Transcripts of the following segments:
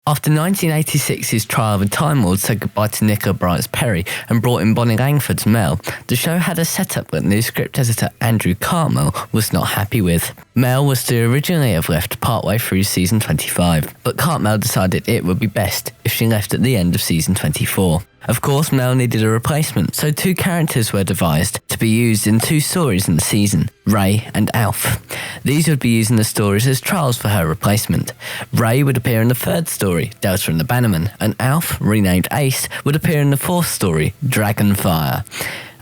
After 1986's Trial of a Time Lord said goodbye to Nicola Bryant's Perry and brought in Bonnie Langford's Mel, the show had a setup that new script editor Andrew Cartmel was not happy with. Mel was to originally have left partway through season 25, but Cartmel decided it would be best if she left at the end of season 24. Of course, Mel needed a replacement, so two characters were devised to be used in two stories in the season, Ray and Alf. These would be used in the stories as trials for her replacement. Ray would appear in the third story, Delta and the Bannerman, and Alf, renamed Ace, would appear in the fourth story, Dragonfire.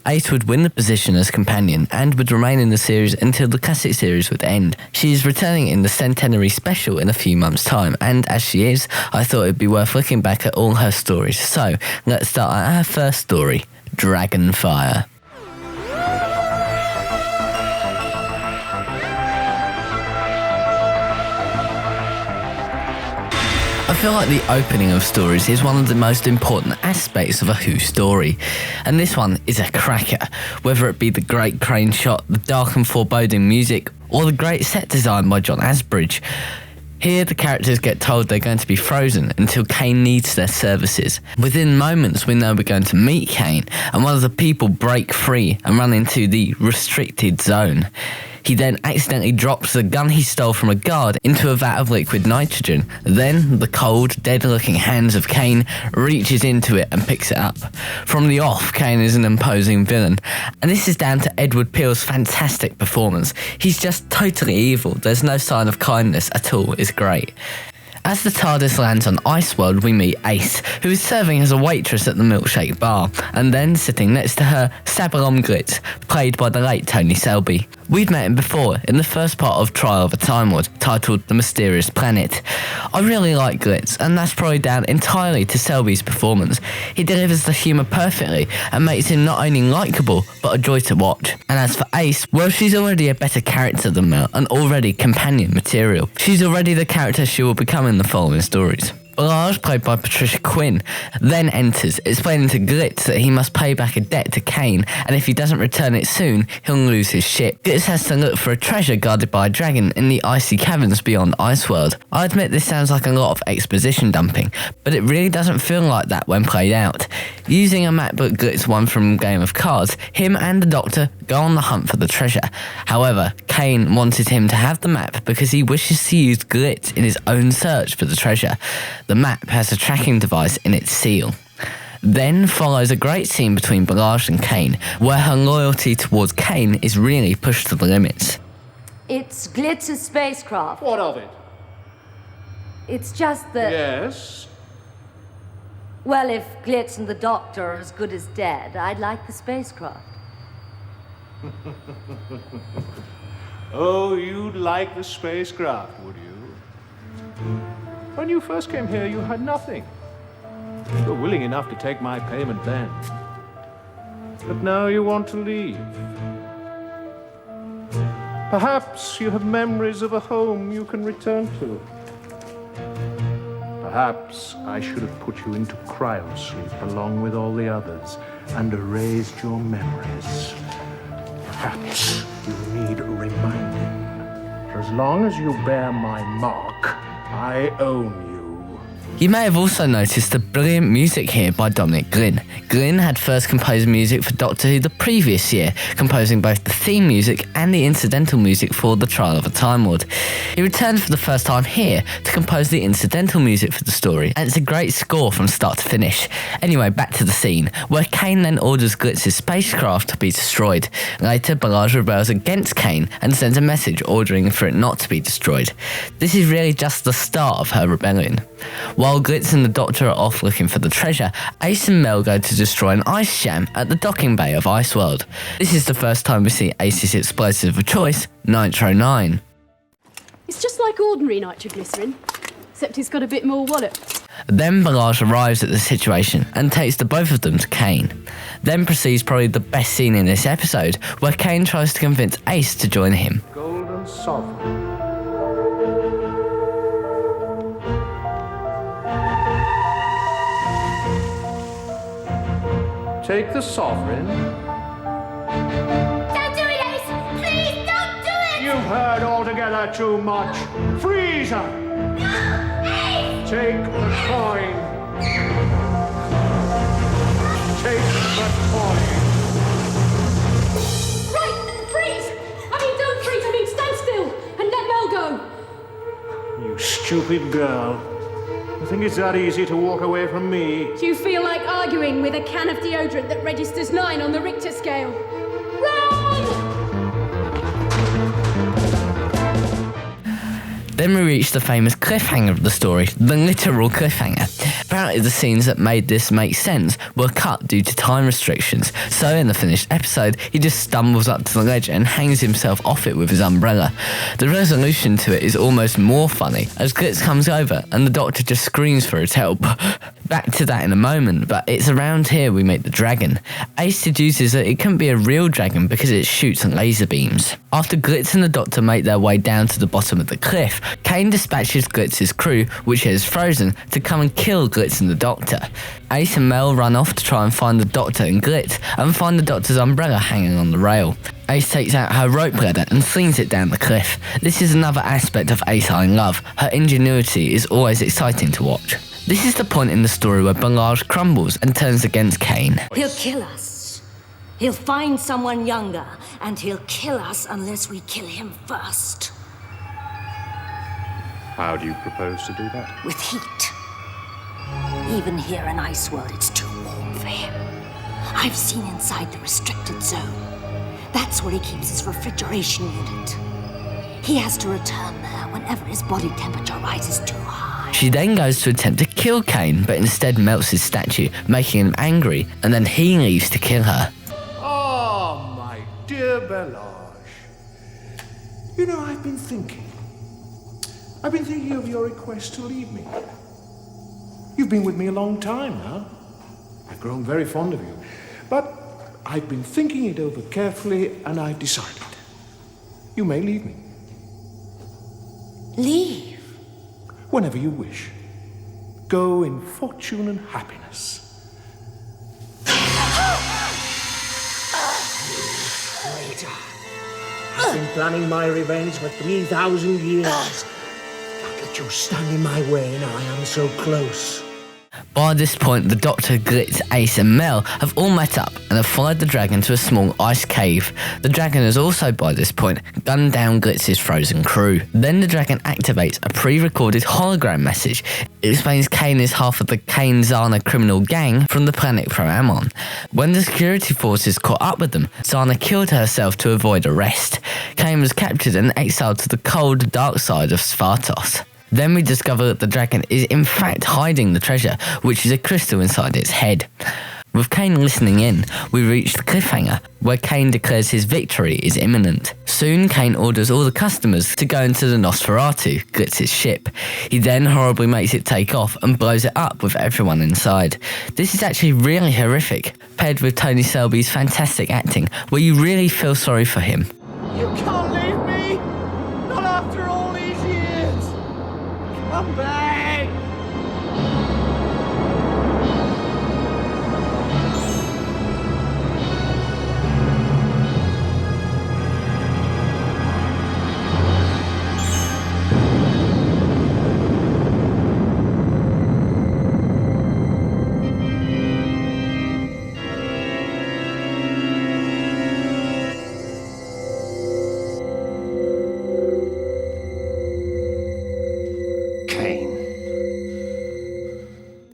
Ace would win the position as companion and would remain in the series until the classic series would end. She is returning in the centenary special in a few months' time, and as she is, I thought it would be worth looking back at all her stories. So, let's start at her first story, Dragonfire. I feel like the opening of stories is one of the most important aspects of a Who story, and this one is a cracker, whether it be the great crane shot, the dark and foreboding music, or the great set design by John Asbridge. Here the characters get told they're going to be frozen until Kane needs their services. Within moments we know we're going to meet Kane, and one of the people break free and run into the restricted zone. He then accidentally drops the gun he stole from a guard into a vat of liquid nitrogen. Then, the cold, dead-looking hands of Kane reaches into it and picks it up. From the off, Kane is an imposing villain, and this is down to Edward Peel's fantastic performance. He's just totally evil. There's no sign of kindness at all. It's great. As the TARDIS lands on Iceworld, we meet Ace, who is serving as a waitress at the milkshake bar, and then sitting next to her, Sabalom Glitz, played by the late Tony Selby. We'd met him before in the first part of Trial of a Time Lord, titled The Mysterious Planet. I really like Glitz, and that's probably down entirely to Selby's performance. He delivers the humour perfectly and makes him not only likeable, but a joy to watch. And as for Ace, well, she's already a better character than Mel, and already companion material. She's already the character she will become in the following stories. Balaj, played by Patricia Quinn, then enters, explaining to Glitz that he must pay back a debt to Kane, and if he doesn't return it soon, he'll lose his ship. Glitz has to look for a treasure guarded by a dragon in the icy caverns beyond Iceworld. I admit this sounds like a lot of exposition dumping, but it really doesn't feel like that when played out. Using a MacBook Glitz won from Game of Cards, him and the Doctor go on the hunt for the treasure. However, Kane wanted him to have the map because he wishes to use Glitz in his own search for the treasure. The map has a tracking device in its seal. Then follows a great scene between Balaj and Kane, where her loyalty towards Kane is really pushed to the limits. It's Glitz's spacecraft. What of it? It's just that... Yes? Well, if Glitz and the Doctor are as good as dead, I'd like the spacecraft. Oh, you'd like the spacecraft, would you? When you first came here, you had nothing. You were willing enough to take my payment then. But now you want to leave. Perhaps you have memories of a home you can return to. Perhaps I should have put you into cryosleep along with all the others and erased your memories. Perhaps you need reminding. For as long as you bear my mark, I own you. You may have also noticed the brilliant music here by Dominic Glynn. Glynn had first composed music for Doctor Who the previous year, composing both the theme music and the incidental music for The Trial of a Time Lord. He returned for the first time here to compose the incidental music for the story, and it's a great score from start to finish. Anyway, back to the scene, where Kane then orders Glitz's spacecraft to be destroyed. Later, Balaj rebels against Kane and sends a message ordering for it not to be destroyed. This is really just the start of her rebellion. While Glitz and the Doctor are off looking for the treasure, Ace and Mel go to destroy an ice jam at the docking bay of Iceworld. This is the first time we see Ace's explosive of choice, Nitro 9. It's just like ordinary nitroglycerin, except it's got a bit more wallop. Then Balaj arrives at the situation and takes the both of them to Kane. Then proceeds probably the best scene in this episode, where Kane tries to convince Ace to join him. Golden sovereign. Take the sovereign. Don't do it, Ace! Please, don't do it! You've heard altogether too much. Freeze her! No! Ace! Take the coin. Take the coin. Right, freeze! Don't freeze, stand still and let Mel go. You stupid girl. You think it's that easy to walk away from me? Do you feel like arguing with a can of deodorant that registers 9 on the Richter scale? Run! Then we reach the famous cliffhanger of the story, the literal cliffhanger. Apparently the scenes that made this make sense were cut due to time restrictions, so in the finished episode he just stumbles up to the ledge and hangs himself off it with his umbrella. The resolution to it is almost more funny, as Glitz comes over and the Doctor just screams for his help. Back to that in a moment, but it's around here we meet the dragon. Ace deduces that it couldn't be a real dragon because it shoots laser beams. After Glitz and the Doctor make their way down to the bottom of the cliff, Kane dispatches Glitz's crew, which is frozen, to come and kill Glitz and the Doctor. Ace and Mel run off to try and find the Doctor and Glitz, and find the Doctor's umbrella hanging on the rail. Ace takes out her rope ladder and slings it down the cliff. This is another aspect of Ace I love. Her ingenuity is always exciting to watch. This is the point in the story where Balaj crumbles and turns against Kane. He'll kill us. He'll find someone younger, and he'll kill us unless we kill him first. How do you propose to do that? With heat. Even here in Iceworld, it's too warm for him. I've seen inside the restricted zone. That's where he keeps his refrigeration unit. He has to return there whenever his body temperature rises too high. She then goes to attempt to kill Kane, but instead melts his statue, making him angry, and then he leaves to kill her. Oh, my dear Balaj. You know, I've been thinking of your request to leave me. You've been with me a long time now. I've grown very fond of you. But I've been thinking it over carefully, and I've decided. You may leave me. Leave? Whenever you wish. Go in fortune and happiness. Later. I've been planning my revenge for 3,000 years. Can't let you stand in my way now I am so close. By this point, the Doctor, Glitz, Ace and Mel have all met up and have followed the dragon to a small ice cave. The dragon has also, by this point, gunned down Glitz's frozen crew. Then the dragon activates a pre-recorded hologram message. It explains Kane is half of the Kane-Zana criminal gang from the planet Proamon. When the security forces caught up with them, Zana killed herself to avoid arrest. Kane was captured and exiled to the cold, dark side of Svartos. Then we discover that the dragon is in fact hiding the treasure, which is a crystal inside its head. With Kane listening in, we reach the cliffhanger, where Kane declares his victory is imminent. Soon, Kane orders all the customers to go into the Nosferatu, Glitz's ship. He then horribly makes it take off and blows it up with everyone inside. This is actually really horrific, paired with Tony Selby's fantastic acting, where you really feel sorry for him. You can't leave me! Not after all these years! Come back!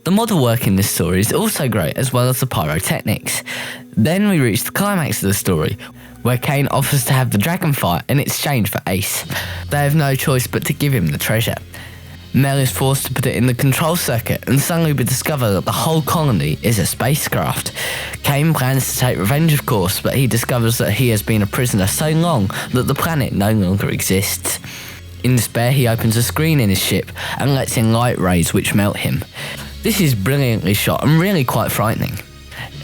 The model work in this story is also great, as well as the pyrotechnics. Then we reach the climax of the story, where Kane offers to have the Dragonfire in exchange for Ace. They have no choice but to give him the treasure. Mel is forced to put it in the control circuit, and suddenly we discover that the whole colony is a spacecraft. Kane plans to take revenge, of course, but he discovers that he has been a prisoner so long that the planet no longer exists. In despair, he opens a screen in his ship and lets in light rays which melt him. This is brilliantly shot and really quite frightening.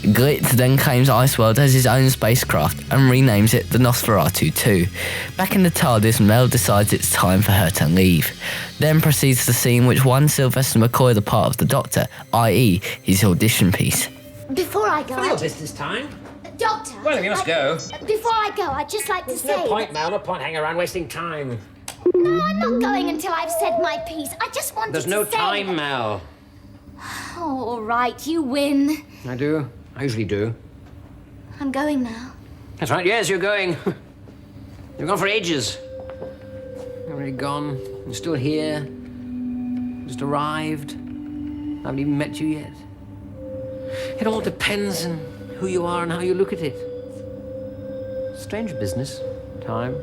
Glitz then claims Iceworld as his own spacecraft and renames it the Nosferatu 2. Back in the TARDIS, Mel decides it's time for her to leave. Then proceeds the scene which won Sylvester McCoy the part of the Doctor, i.e. his audition piece. Before I go, Real business time. Doctor. Well, if you must go. Before I go, I'd just like to say. No point, Mel. No point hanging around wasting time. No, I'm not going until I've said my piece. I just wanted There's to no say... time, Mel. Oh, all right, you win. I do. I usually do. I'm going now. That's right, yes, you're going. You're gone for ages. You're already gone. You're still here. Just arrived. I haven't even met you yet. It all depends on who you are and how you look at it. Strange business. Time.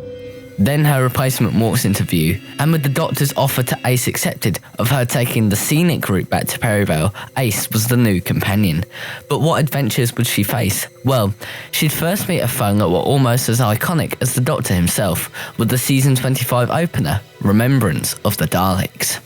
Then her replacement walks into view, and with the Doctor's offer to Ace accepted of her taking the scenic route back to Perivale, Ace was the new companion. But what adventures would she face? Well, she'd first meet a foe that were almost as iconic as the Doctor himself, with the season 25 opener, Remembrance of the Daleks.